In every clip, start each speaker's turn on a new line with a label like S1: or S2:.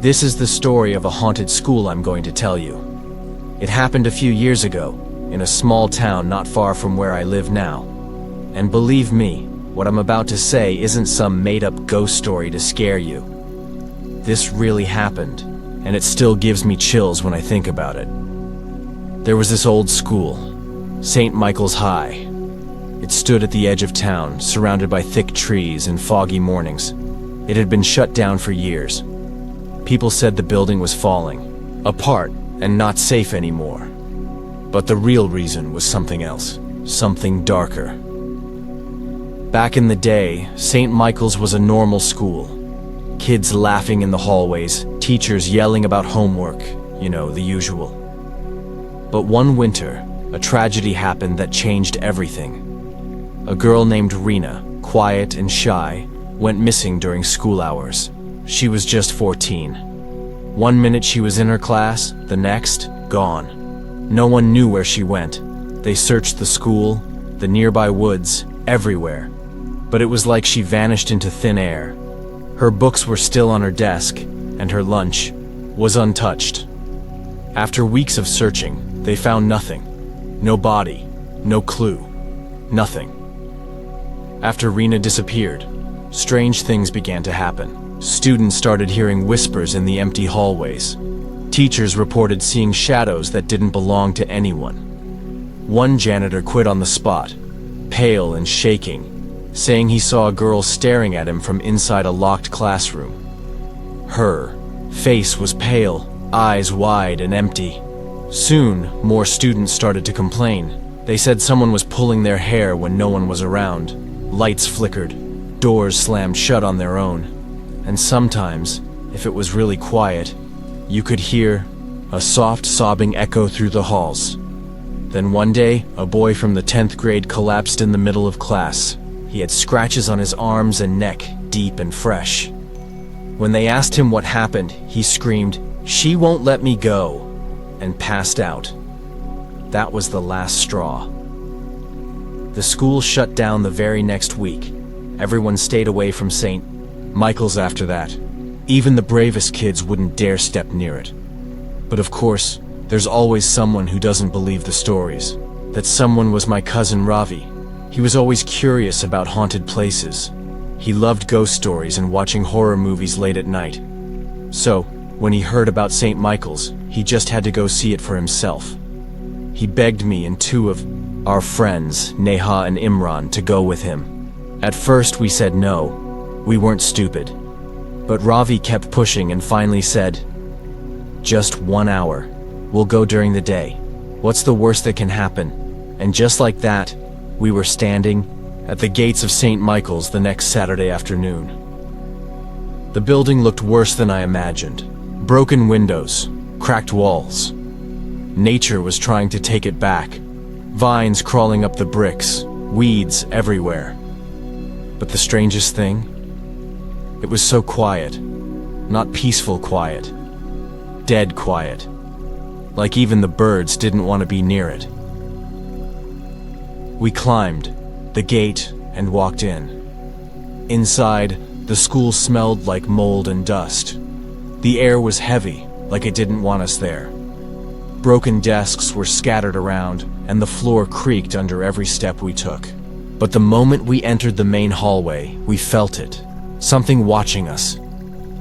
S1: This is the story of a haunted school I'm going to tell you. It happened a few years ago, in a small town not far from where I live now. And believe me, what I'm about to say isn't some made-up ghost story to scare you. This really happened, and it still gives me chills when I think about it. There was this old school, St. Michael's High. It stood at the edge of town, surrounded by thick trees and foggy mornings. It had been shut down for years. People said the building was falling apart and not safe anymore. But the real reason was something else, something darker. Back in the day, St. Michael's was a normal school. Kids laughing in the hallways, teachers yelling about homework, the usual. But one winter, a tragedy happened that changed everything. A girl named Rena, quiet and shy, went missing during school hours. She was just 14. One minute she was in her class, the next, gone. No one knew where she went. They searched the school, the nearby woods, everywhere. But it was like she vanished into thin air. Her books were still on her desk, and her lunch was untouched. After weeks of searching, they found nothing. No body, no clue, nothing. After Rena disappeared, strange things began to happen. Students started hearing whispers in the empty hallways. Teachers reported seeing shadows that didn't belong to anyone. One janitor quit on the spot, pale and shaking, saying he saw a girl staring at him from inside a locked classroom. Her face was pale, eyes wide and empty. Soon, more students started to complain. They said someone was pulling their hair when no one was around. Lights flickered, doors slammed shut on their own. And sometimes, if it was really quiet, you could hear a soft sobbing echo through the halls. Then one day, a boy from the 10th grade collapsed in the middle of class. He had scratches on his arms and neck, deep and fresh. When they asked him what happened, he screamed, "She won't let me go," and passed out. That was the last straw. The school shut down the very next week. Everyone stayed away from St. Michael's after that. Even the bravest kids wouldn't dare step near it. But of course, there's always someone who doesn't believe the stories. That someone was my cousin Ravi. He was always curious about haunted places. He loved ghost stories and watching horror movies late at night. So, when he heard about St. Michael's, he just had to go see it for himself. He begged me and two of our friends, Neha and Imran, to go with him. At first we said no. We weren't stupid. But Ravi kept pushing and finally said, "Just 1 hour. We'll go during the day. What's the worst that can happen?" And just like that, we were standing at the gates of St. Michael's the next Saturday afternoon. The building looked worse than I imagined. Broken windows, cracked walls. Nature was trying to take it back. Vines crawling up the bricks, weeds everywhere. But the strangest thing? It was so quiet. Not peaceful quiet. Dead quiet. Like even the birds didn't want to be near it. We climbed the gate and walked in. Inside, the school smelled like mold and dust. The air was heavy, like it didn't want us there. Broken desks were scattered around, and the floor creaked under every step we took. But the moment we entered the main hallway, we felt it. Something watching us.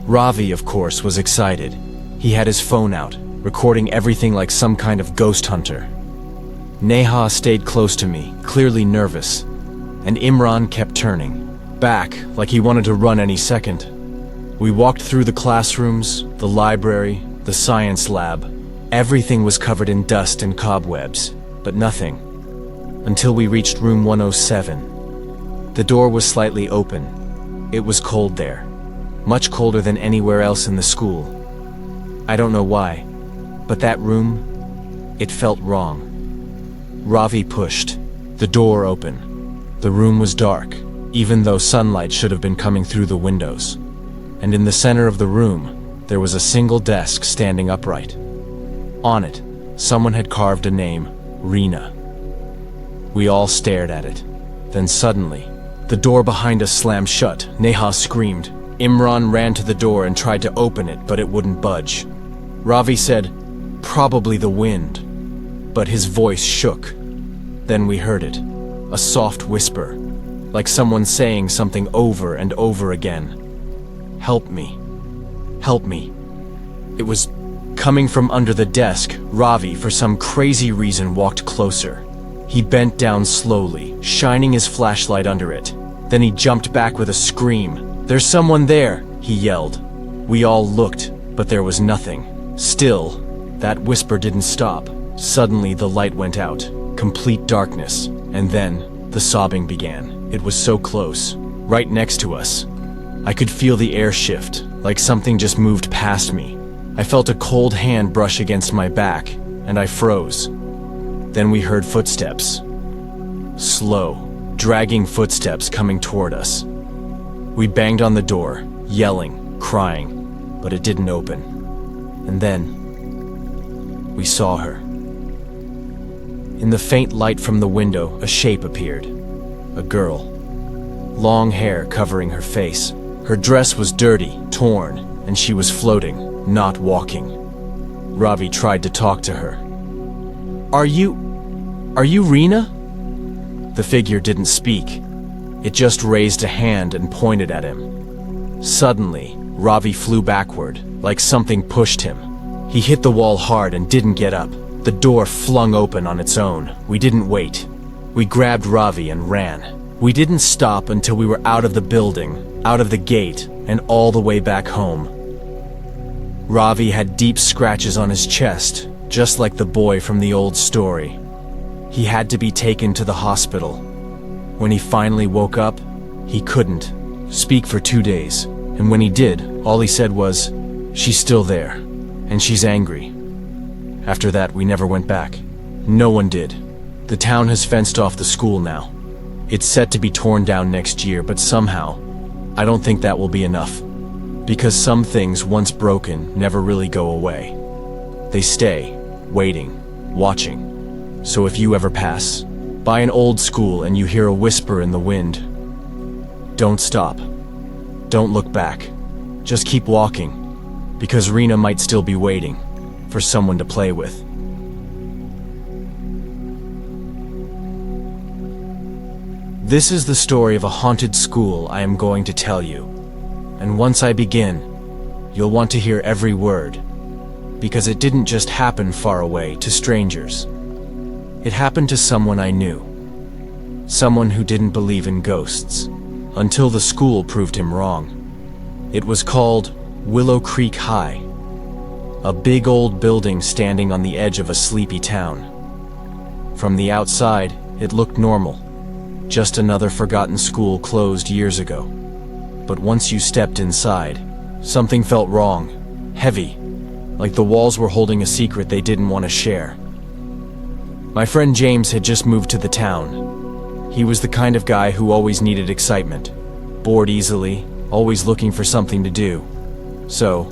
S1: Ravi, of course, was excited. He had his phone out, recording everything like some kind of ghost hunter. Neha stayed close to me, clearly nervous, and Imran kept turning back like he wanted to run any second. We walked through the classrooms, the library, the science lab. Everything was covered in dust and cobwebs, but nothing. Until we reached room 107. The door was slightly open. It was cold there, much colder than anywhere else in the school. I don't know why, but that room, it felt wrong. Ravi pushed the door open. The room was dark, even though sunlight should have been coming through the windows. And in the center of the room, there was a single desk standing upright. On it, someone had carved a name, Rena. We all stared at it. Then suddenly, the door behind us slammed shut. Neha screamed, Imran ran to the door and tried to open it, but it wouldn't budge. Ravi said, "Probably the wind," but his voice shook. Then we heard it, a soft whisper, like someone saying something over and over again. "Help me. Help me." It was coming from under the desk. Ravi, for some crazy reason, walked closer. He bent down slowly, shining his flashlight under it. Then he jumped back with a scream. "There's someone there!" he yelled. We all looked, but there was nothing. Still, that whisper didn't stop. Suddenly the light went out, complete darkness, and then the sobbing began. It was so close, right next to us. I could feel the air shift, like something just moved past me. I felt a cold hand brush against my back, and I froze. Then we heard footsteps. Slow, dragging footsteps coming toward us. We banged on the door, yelling, crying, but it didn't open. And then, we saw her. In the faint light from the window, a shape appeared. A girl. Long hair covering her face. Her dress was dirty, torn, and she was floating, not walking. Ravi tried to talk to her. Are you Rena?" The figure didn't speak. It just raised a hand and pointed at him. Suddenly, Ravi flew backward, like something pushed him. He hit the wall hard and didn't get up. The door flung open on its own. We didn't wait. We grabbed Ravi and ran. We didn't stop until we were out of the building, out of the gate, and all the way back home. Ravi had deep scratches on his chest, just like the boy from the old story. He had to be taken to the hospital. When he finally woke up, he couldn't speak for 2 days. And when he did, all he said was, "She's still there, and she's angry." After that, we never went back. No one did. The town has fenced off the school now. It's set to be torn down next year, but somehow, I don't think that will be enough. Because some things, once broken, never really go away. They stay, waiting, watching. So if you ever pass by an old school and you hear a whisper in the wind, don't stop. Don't look back. Just keep walking, because Rena might still be waiting for someone to play with. This is the story of a haunted school I am going to tell you. And once I begin, you'll want to hear every word, because it didn't just happen far away to strangers. It happened to someone I knew. Someone who didn't believe in ghosts, until the school proved him wrong. It was called Willow Creek High, a big old building standing on the edge of a sleepy town. From the outside, it looked normal, just another forgotten school closed years ago. But once you stepped inside, something felt wrong, heavy, like the walls were holding a secret they didn't want to share. My friend James had just moved to the town. He was the kind of guy who always needed excitement, bored easily, always looking for something to do. So,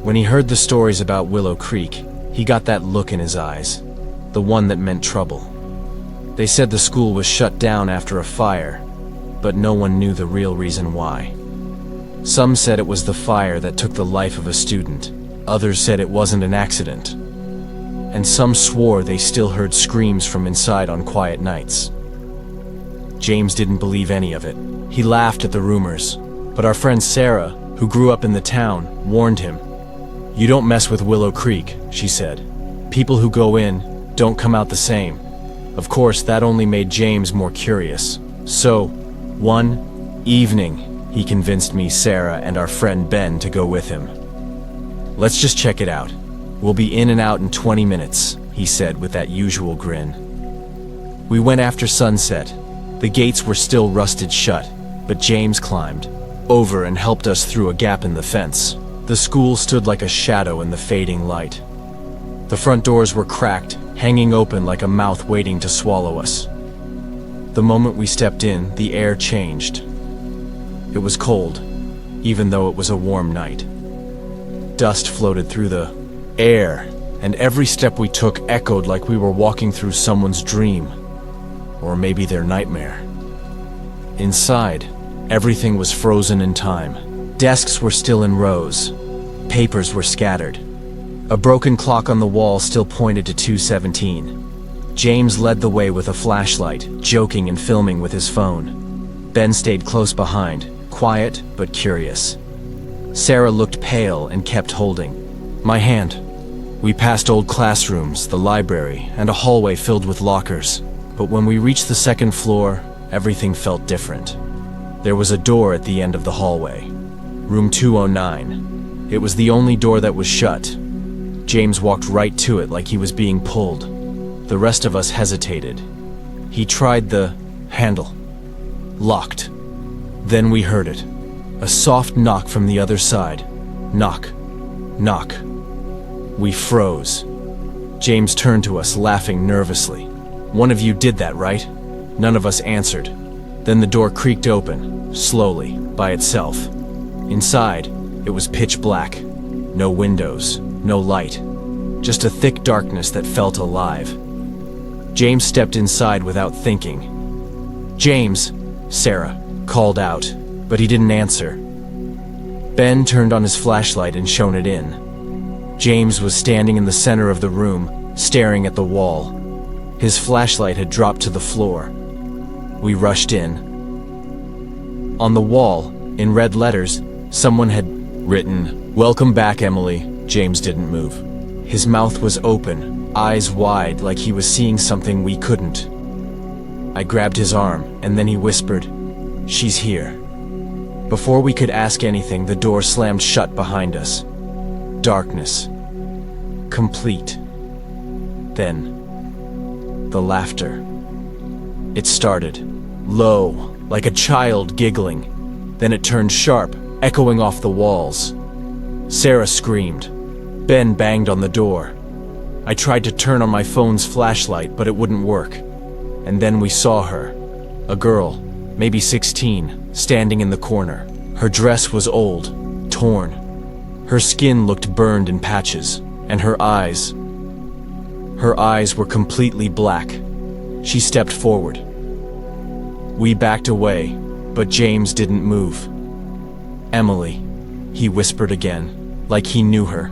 S1: when he heard the stories about Willow Creek, he got that look in his eyes, the one that meant trouble. They said the school was shut down after a fire, but no one knew the real reason why. Some said it was the fire that took the life of a student. Others said it wasn't an accident. And some swore they still heard screams from inside on quiet nights. James didn't believe any of it. He laughed at the rumors, but our friend Sarah, who grew up in the town, warned him. "You don't mess with Willow Creek," she said. "People who go in don't come out the same." Of course, that only made James more curious. So, one evening, he convinced me, Sarah, and our friend Ben to go with him. "Let's just check it out. We'll be in and out in 20 minutes, he said with that usual grin. We went after sunset. The gates were still rusted shut, but James climbed over and helped us through a gap in the fence. The school stood like a shadow in the fading light. The front doors were cracked, hanging open like a mouth waiting to swallow us. The moment we stepped in, the air changed. It was cold, even though it was a warm night. Dust floated through the air, and every step we took echoed like we were walking through someone's dream, or maybe their nightmare. Inside, everything was frozen in time. Desks were still in rows. Papers were scattered. A broken clock on the wall still pointed to 2:17. James led the way with a flashlight, joking and filming with his phone. Ben stayed close behind, quiet but curious. Sarah looked pale and kept holding my hand. We passed old classrooms, the library, and a hallway filled with lockers. But when we reached the second floor, everything felt different. There was a door at the end of the hallway. Room 209. It was the only door that was shut. James walked right to it like he was being pulled. The rest of us hesitated. He tried the handle. Locked. Then we heard it. A soft knock from the other side. Knock. Knock. We froze. James turned to us, laughing nervously. "One of you did that, right?" None of us answered. Then the door creaked open, slowly, by itself. Inside, it was pitch black. No windows, no light. Just a thick darkness that felt alive. James stepped inside without thinking. "James," Sarah called out, but he didn't answer. Ben turned on his flashlight and shone it in. James was standing in the center of the room, staring at the wall. His flashlight had dropped to the floor. We rushed in. On the wall, in red letters, someone had written, "Welcome back, Emily." James didn't move. His mouth was open, eyes wide, like he was seeing something we couldn't. I grabbed his arm, and then he whispered, "She's here." Before we could ask anything, the door slammed shut behind us. Darkness. Complete. Then, the laughter. It started, low, like a child giggling. Then it turned sharp, echoing off the walls. Sarah screamed. Ben banged on the door. I tried to turn on my phone's flashlight, but it wouldn't work. And then we saw her. A girl, maybe 16, standing in the corner. Her dress was old, torn. Her skin looked burned in patches, and her eyes were completely black. She stepped forward. We backed away, but James didn't move. "Emily," he whispered again, like he knew her.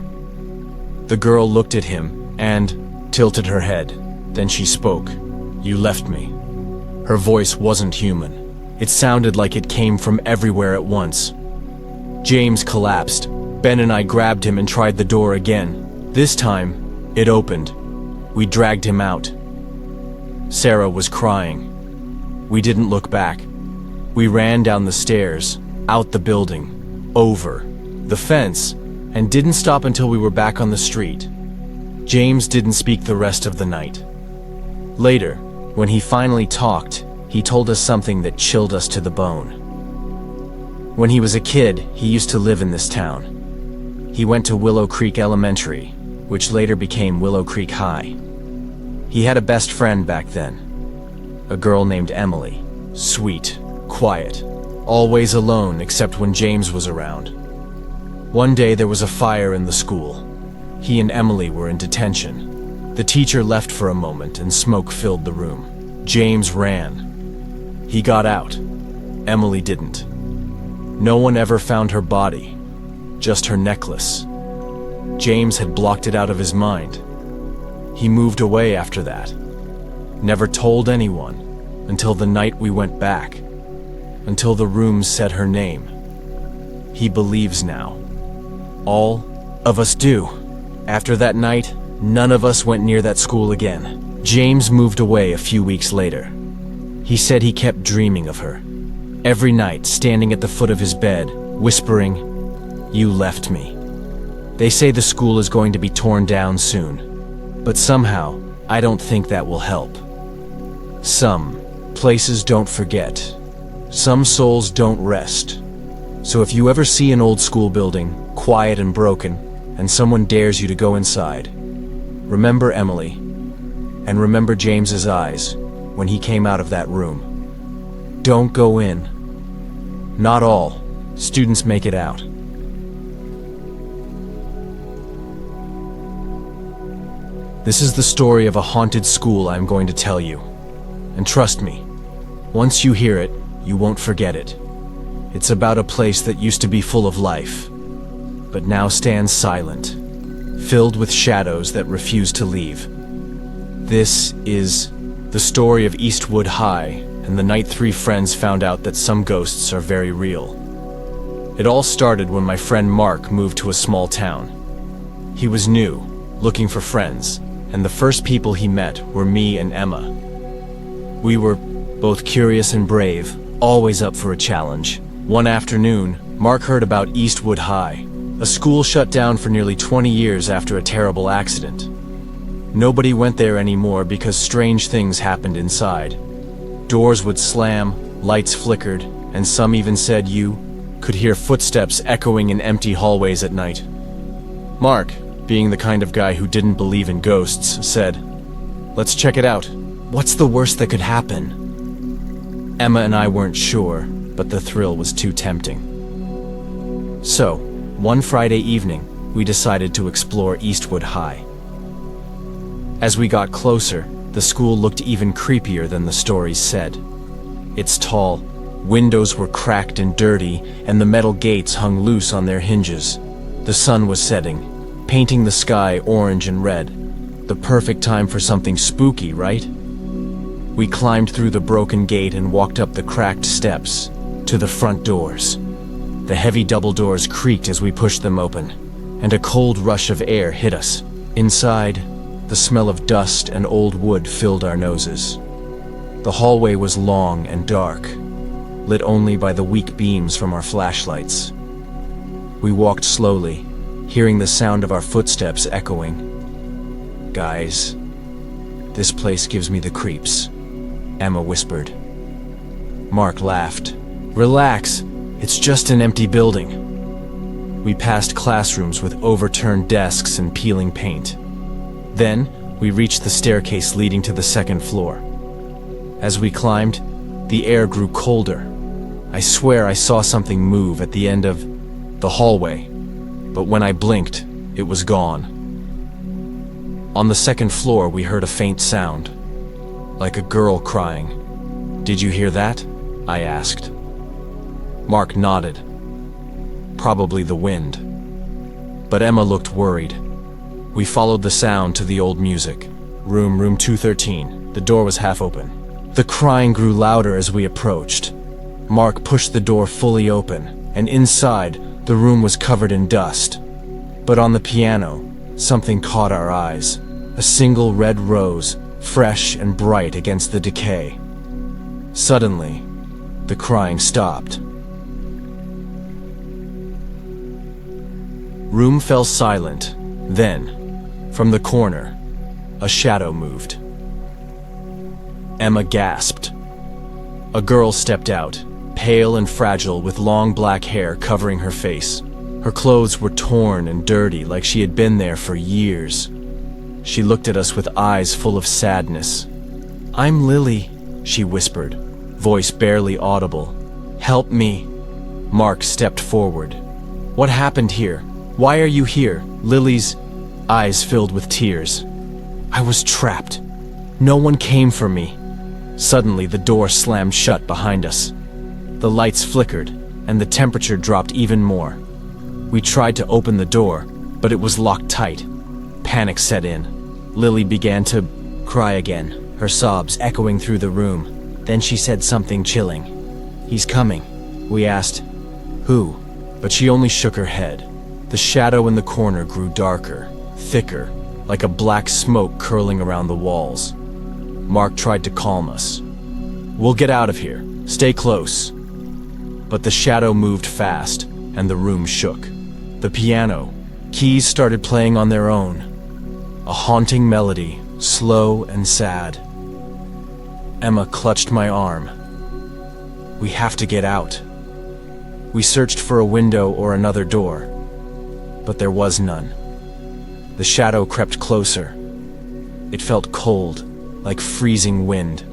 S1: The girl looked at him and tilted her head. Then she spoke. "You left me." Her voice wasn't human. It sounded like it came from everywhere at once. James collapsed. Ben and I grabbed him and tried the door again. This time, it opened. We dragged him out. Sarah was crying. We didn't look back. We ran down the stairs, out the building, over the fence, and didn't stop until we were back on the street. James didn't speak the rest of the night. Later, when he finally talked, he told us something that chilled us to the bone. When he was a kid, he used to live in this town. He went to Willow Creek Elementary, which later became Willow Creek High. He had a best friend back then, a girl named Emily. Sweet, quiet, always alone except when James was around. One day there was a fire in the school. He and Emily were in detention. The teacher left for a moment and smoke filled the room. James ran. He got out. Emily didn't. No one ever found her body, just her necklace. James had blocked it out of his mind. He moved away after that. Never told anyone until the night we went back, until the room said her name. He believes now. All of us do. After that night, none of us went near that school again. James moved away a few weeks later. He said he kept dreaming of her. Every night, standing at the foot of his bed, whispering, "You left me." They say the school is going to be torn down soon. But somehow, I don't think that will help. Some places don't forget. Some souls don't rest. So if you ever see an old school building, quiet and broken, and someone dares you to go inside, remember Emily, and remember James's eyes when he came out of that room. Don't go in. Not all students make it out. This is the story of a haunted school I'm going to tell you. And trust me, once you hear it, you won't forget it. It's about a place that used to be full of life, but now stands silent, filled with shadows that refuse to leave. This is the story of Eastwood High, and the night 3 friends found out that some ghosts are very real. It all started when my friend Mark moved to a small town. He was new, looking for friends, and the first people he met were me and Emma. We were both curious and brave, always up for a challenge. One afternoon, Mark heard about Eastwood High, a school shut down for nearly 20 years after a terrible accident. Nobody went there anymore because strange things happened inside. Doors would slam, lights flickered, and some even said you could hear footsteps echoing in empty hallways at night. Mark, being the kind of guy who didn't believe in ghosts, said, "Let's check it out. What's the worst that could happen?" Emma and I weren't sure, but the thrill was too tempting. So, one Friday evening, we decided to explore Eastwood High. As we got closer, the school looked even creepier than the stories said. Its tall windows were cracked and dirty, and the metal gates hung loose on their hinges. The sun was setting, painting the sky orange and red. The perfect time for something spooky, right? We climbed through the broken gate and walked up the cracked steps to the front doors. The heavy double doors creaked as we pushed them open, and a cold rush of air hit us. Inside, the smell of dust and old wood filled our noses. The hallway was long and dark, lit only by the weak beams from our flashlights. We walked slowly, hearing the sound of our footsteps echoing. "Guys, this place gives me the creeps," Emma whispered. Mark laughed. "Relax, it's just an empty building." We passed classrooms with overturned desks and peeling paint. Then, we reached the staircase leading to the second floor. As we climbed, the air grew colder. I swear I saw something move at the end of the hallway, but when I blinked, it was gone. On the second floor, we heard a faint sound, like a girl crying. "Did you hear that?" I asked. Mark nodded. "Probably the wind." But Emma looked worried. We followed the sound to the old music. Room 213. The door was half open. The crying grew louder as we approached. Mark pushed the door fully open, and inside, the room was covered in dust. But on the piano, something caught our eyes. A single red rose, fresh and bright against the decay. Suddenly, the crying stopped. Room fell silent. Then, from the corner, a shadow moved. Emma gasped. A girl stepped out, pale and fragile with long black hair covering her face. Her clothes were torn and dirty like she had been there for years. She looked at us with eyes full of sadness. "I'm Lily," she whispered, voice barely audible. "Help me." Mark stepped forward. "What happened here? Why are you here?" Lily's eyes filled with tears. "I was trapped. No one came for me." Suddenly, the door slammed shut behind us. The lights flickered, and the temperature dropped even more. We tried to open the door, but it was locked tight. Panic set in. Lily began to cry again, her sobs echoing through the room. Then she said something chilling. "He's coming." We asked, "Who?" But she only shook her head. The shadow in the corner grew darker, thicker, like a black smoke curling around the walls. Mark tried to calm us. "We'll get out of here. Stay close." But the shadow moved fast, and the room shook. The piano, keys started playing on their own. A haunting melody, slow and sad. Emma clutched my arm. "We have to get out." We searched for a window or another door, but there was none. The shadow crept closer. It felt cold, like freezing wind.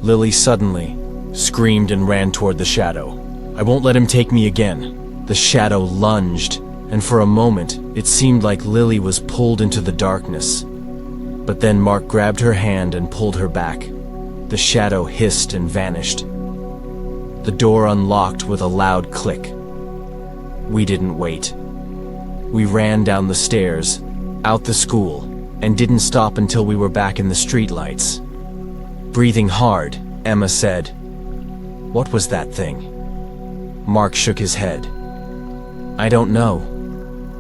S1: Lily suddenly screamed and ran toward the shadow. "I won't let him take me again." The shadow lunged, and for a moment, it seemed like Lily was pulled into the darkness. But then Mark grabbed her hand and pulled her back. The shadow hissed and vanished. The door unlocked with a loud click. We didn't wait. We ran down the stairs, out the school, and didn't stop until we were back in the streetlights. Breathing hard, Emma said, "What was that thing?" Mark shook his head. "I don't know.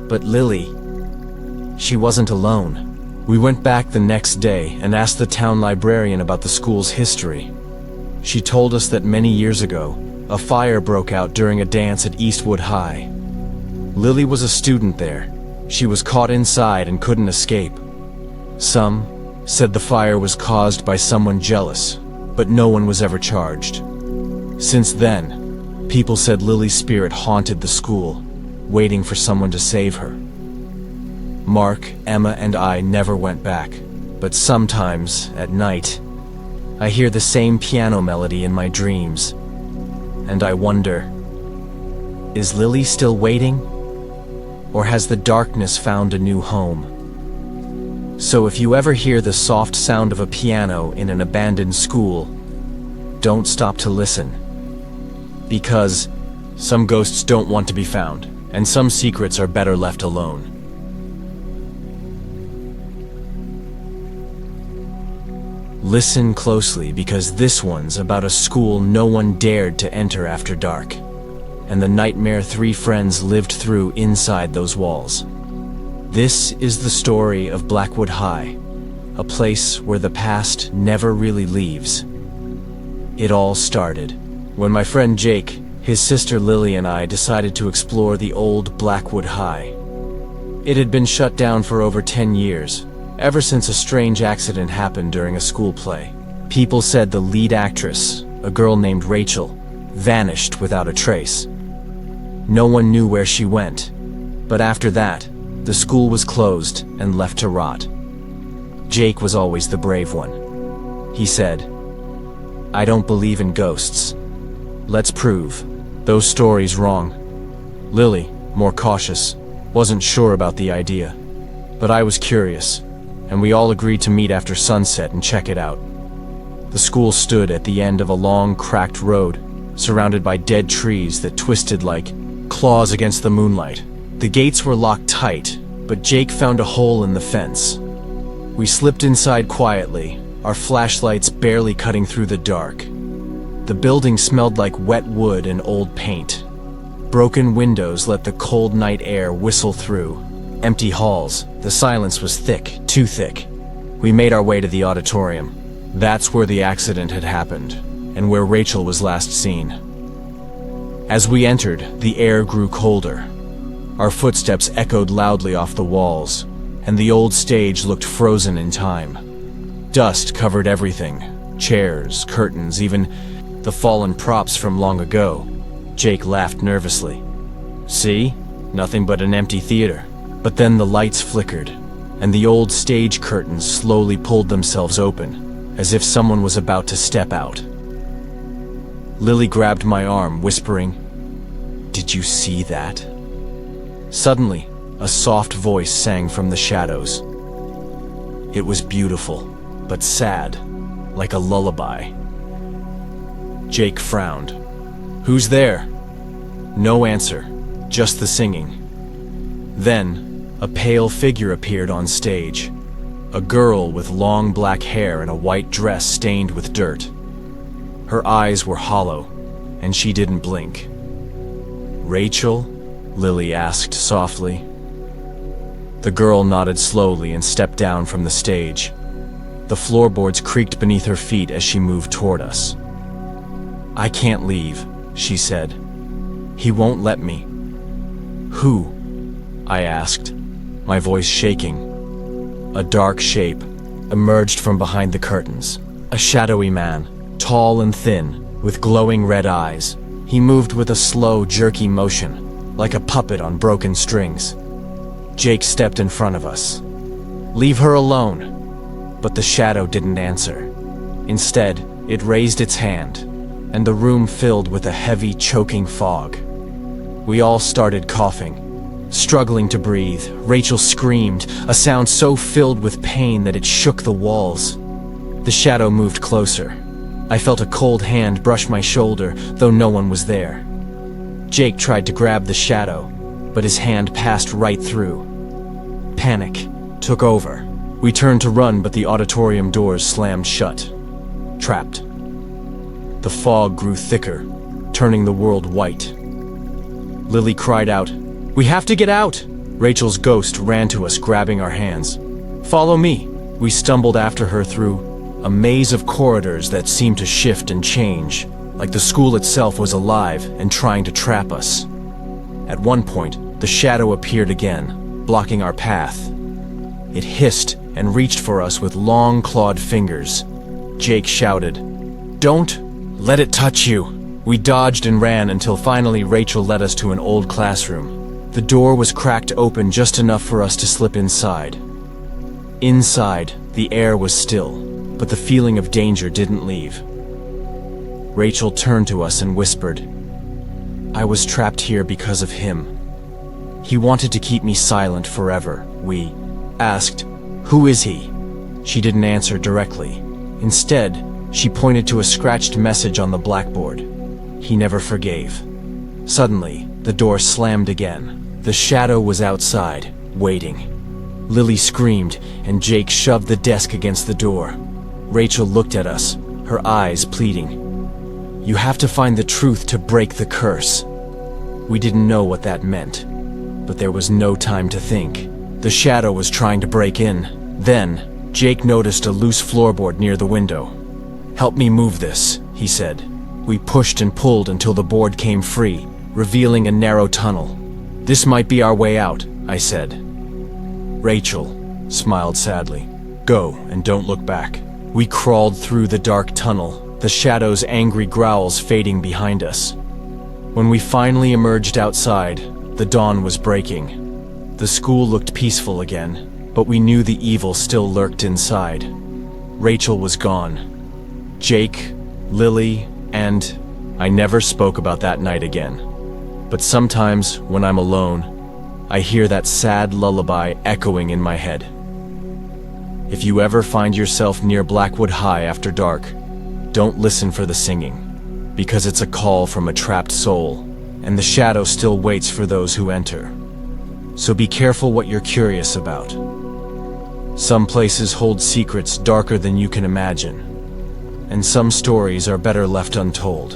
S1: But Lily, she wasn't alone." We went back the next day and asked the town librarian about the school's history. She told us that many years ago, a fire broke out during a dance at Eastwood High. Lily was a student there. She was caught inside and couldn't escape. Some said the fire was caused by someone jealous, but no one was ever charged. Since then, people said Lily's spirit haunted the school, waiting for someone to save her. Mark, Emma, and I never went back, but sometimes, at night, I hear the same piano melody in my dreams, and I wonder, is Lily still waiting? Or has the darkness found a new home? So if you ever hear the soft sound of a piano in an abandoned school, don't stop to listen. Because some ghosts don't want to be found, and some secrets are better left alone. Listen closely, because this one's about a school no one dared to enter after dark, and the nightmare three friends lived through inside those walls. This is the story of Blackwood High, a place where the past never really leaves. It all started when my friend Jake, his sister Lily, and I decided to explore the old Blackwood High. It had been shut down for over 10 years, ever since a strange accident happened during a school play. People said the lead actress, a girl named Rachel, vanished without a trace. No one knew where she went, but after that, the school was closed and left to rot. Jake was always the brave one. He said, "I don't believe in ghosts. Let's prove those stories wrong." Lily, more cautious, wasn't sure about the idea, but I was curious, and we all agreed to meet after sunset and check it out. The school stood at the end of a long, cracked road, surrounded by dead trees that twisted like claws against the moonlight. The gates were locked tight, but Jake found a hole in the fence. We slipped inside quietly, our flashlights barely cutting through the dark. The building smelled like wet wood and old paint. Broken windows let the cold night air whistle through. Empty halls, the silence was thick, too thick. We made our way to the auditorium. That's where the accident had happened, and where Rachel was last seen. As we entered, the air grew colder. Our footsteps echoed loudly off the walls, and the old stage looked frozen in time. Dust covered everything, chairs, curtains, even the fallen props from long ago. Jake laughed nervously. "See? Nothing but an empty theater." But then the lights flickered, and the old stage curtains slowly pulled themselves open, as if someone was about to step out. Lily grabbed my arm, whispering, "Did you see that?" Suddenly, a soft voice sang from the shadows. It was beautiful, but sad, like a lullaby. Jake frowned. "Who's there?" No answer, just the singing. Then, a pale figure appeared on stage. A girl with long black hair and a white dress stained with dirt. Her eyes were hollow, and she didn't blink. "Rachel?" Lily asked softly. The girl nodded slowly and stepped down from the stage. The floorboards creaked beneath her feet as she moved toward us. "I can't leave," she said. "He won't let me." "Who?" I asked, my voice shaking. A dark shape emerged from behind the curtains. A shadowy man, tall and thin, with glowing red eyes. He moved with a slow, jerky motion, like a puppet on broken strings. Jake stepped in front of us. "Leave her alone." But the shadow didn't answer. Instead, it raised its hand, and the room filled with a heavy, choking fog. We all started coughing. Struggling to breathe, Rachel screamed, a sound so filled with pain that it shook the walls. The shadow moved closer. I felt a cold hand brush my shoulder, though no one was there. Jake tried to grab the shadow, but his hand passed right through. Panic took over. We turned to run, but the auditorium doors slammed shut. Trapped. The fog grew thicker, turning the world white. Lily cried out, "We have to get out!" Rachel's ghost ran to us, grabbing our hands. "Follow me." We stumbled after her through a maze of corridors that seemed to shift and change, like the school itself was alive and trying to trap us. At one point, the shadow appeared again, blocking our path. It hissed and reached for us with long, clawed fingers. Jake shouted, "Don't let it touch you!" We dodged and ran until finally Rachel led us to an old classroom. The door was cracked open just enough for us to slip inside. Inside, the air was still, but the feeling of danger didn't leave. Rachel turned to us and whispered, "I was trapped here because of him. He wanted to keep me silent forever." We asked, "Who is he?" She didn't answer directly. Instead, she pointed to a scratched message on the blackboard. He never forgave. Suddenly, the door slammed again. The shadow was outside, waiting. Lily screamed, and Jake shoved the desk against the door. Rachel looked at us, her eyes pleading. "You have to find the truth to break the curse." We didn't know what that meant, but there was no time to think. The shadow was trying to break in. Then, Jake noticed a loose floorboard near the window. "Help me move this," he said. We pushed and pulled until the board came free, revealing a narrow tunnel. "This might be our way out," I said. Rachel smiled sadly. "Go, and don't look back." We crawled through the dark tunnel, the shadow's angry growls fading behind us. When we finally emerged outside, the dawn was breaking. The school looked peaceful again, but we knew the evil still lurked inside. Rachel was gone. Jake, Lily, and I never spoke about that night again. But sometimes, when I'm alone, I hear that sad lullaby echoing in my head. If you ever find yourself near Blackwood High after dark, don't listen for the singing, because it's a call from a trapped soul, and the shadow still waits for those who enter. So be careful what you're curious about. Some places hold secrets darker than you can imagine, and some stories are better left untold.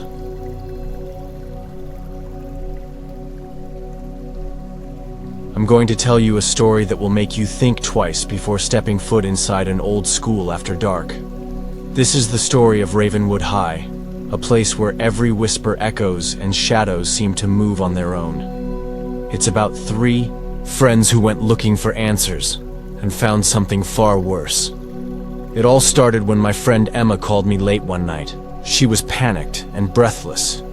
S1: I'm going to tell you a story that will make you think twice before stepping foot inside an old school after dark. This is the story of Ravenwood High, a place where every whisper echoes and shadows seem to move on their own. It's about 3 friends who went looking for answers and found something far worse. It all started when my friend Emma called me late one night. She was panicked and breathless.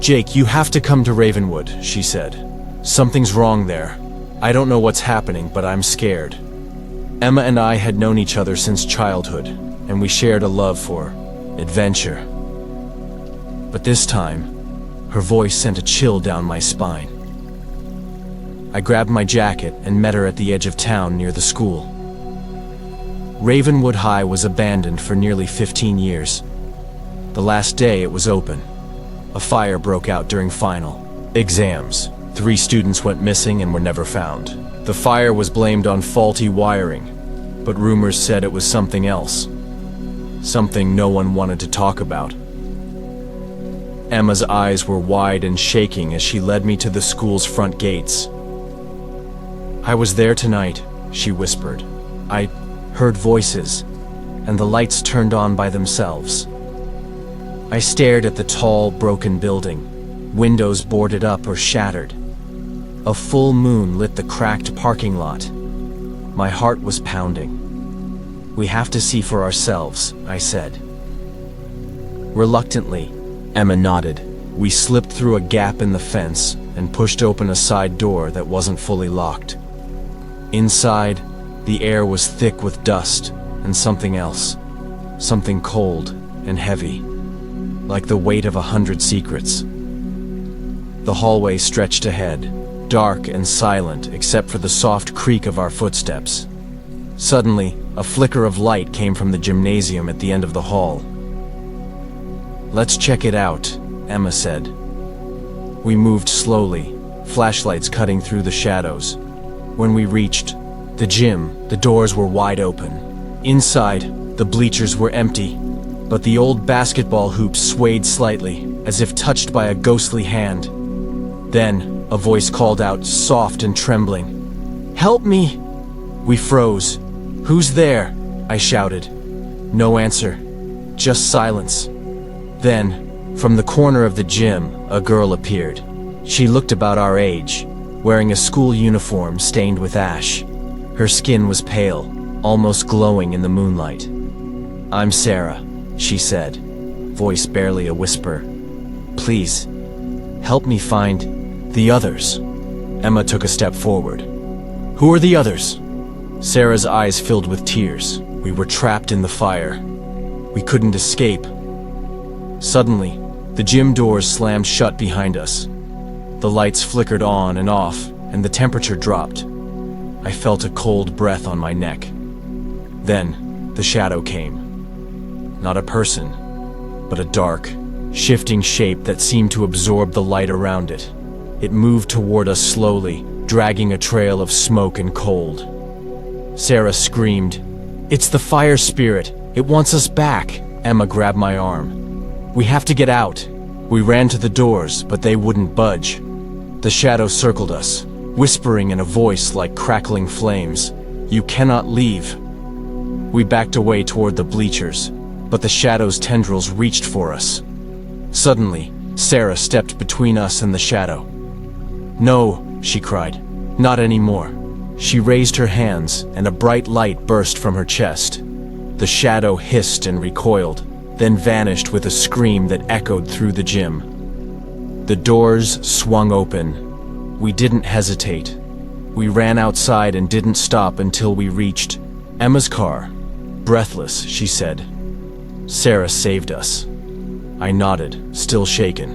S1: "Jake, you have to come to Ravenwood," she said. "Something's wrong there. I don't know what's happening, but I'm scared." Emma and I had known each other since childhood, and we shared a love for adventure. But this time, her voice sent a chill down my spine. I grabbed my jacket and met her at the edge of town near the school. Ravenwood High was abandoned for nearly 15 years. The last day it was open, a fire broke out during final exams. 3 students went missing and were never found. The fire was blamed on faulty wiring, but rumors said it was something else. Something no one wanted to talk about. Emma's eyes were wide and shaking as she led me to the school's front gates. "I was there tonight," she whispered. "I heard voices, and the lights turned on by themselves." I stared at the tall, broken building, windows boarded up or shattered. A full moon lit the cracked parking lot. My heart was pounding. "We have to see for ourselves," I said. Reluctantly, Emma nodded. We slipped through a gap in the fence and pushed open a side door that wasn't fully locked. Inside, the air was thick with dust and something else. Something cold and heavy, like the weight of 100 secrets. The hallway stretched ahead, dark and silent except for the soft creak of our footsteps. Suddenly, a flicker of light came from the gymnasium at the end of the hall. "Let's check it out," Emma said. We moved slowly, flashlights cutting through the shadows. When we reached the gym, the doors were wide open. Inside, the bleachers were empty, but the old basketball hoops swayed slightly, as if touched by a ghostly hand. Then, a voice called out, soft and trembling, "Help me!" We froze. "Who's there?" I shouted. No answer, just silence. Then, from the corner of the gym, a girl appeared. She looked about our age, wearing a school uniform stained with ash. Her skin was pale, almost glowing in the moonlight. "I'm Sarah," she said, voice barely a whisper. "Please, help me find the others." Emma took a step forward. "Who are the others?" Sarah's eyes filled with tears. We were trapped in the fire. We couldn't escape. Suddenly, the gym doors slammed shut behind us. The lights flickered on and off, and the temperature dropped. I felt a cold breath on my neck. Then, the shadow came. Not a person, but a dark, shifting shape that seemed to absorb the light around it. It moved toward us slowly, dragging a trail of smoke and cold. Sarah screamed, "It's the fire spirit! It wants us back!" Emma grabbed my arm. "We have to get out!" We ran to the doors, but they wouldn't budge. The shadow circled us, whispering in a voice like crackling flames, "You cannot leave." We backed away toward the bleachers, but the shadow's tendrils reached for us. Suddenly, Sarah stepped between us and the shadow. "No," she cried, "not anymore." She raised her hands, and a bright light burst from her chest. The shadow hissed and recoiled, then vanished with a scream that echoed through the gym. The doors swung open. We didn't hesitate. We ran outside and didn't stop until we reached Emma's car. Breathless, she said, "Sarah saved us." I nodded, still shaken.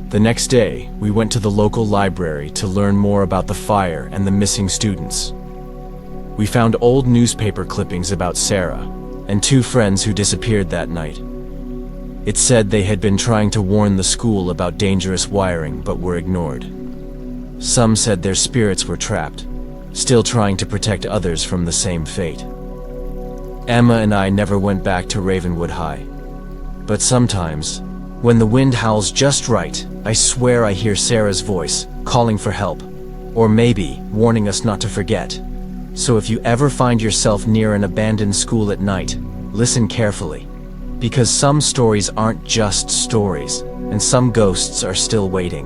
S1: The next day, we went to the local library to learn more about the fire and the missing students. We found old newspaper clippings about Sarah and two friends who disappeared that night. It said they had been trying to warn the school about dangerous wiring but were ignored. Some said their spirits were trapped, still trying to protect others from the same fate. Emma and I never went back to Ravenwood High. But sometimes, when the wind howls just right, I swear I hear Sarah's voice, calling for help, or maybe warning us not to forget. So if you ever find yourself near an abandoned school at night, listen carefully. Because some stories aren't just stories, and some ghosts are still waiting.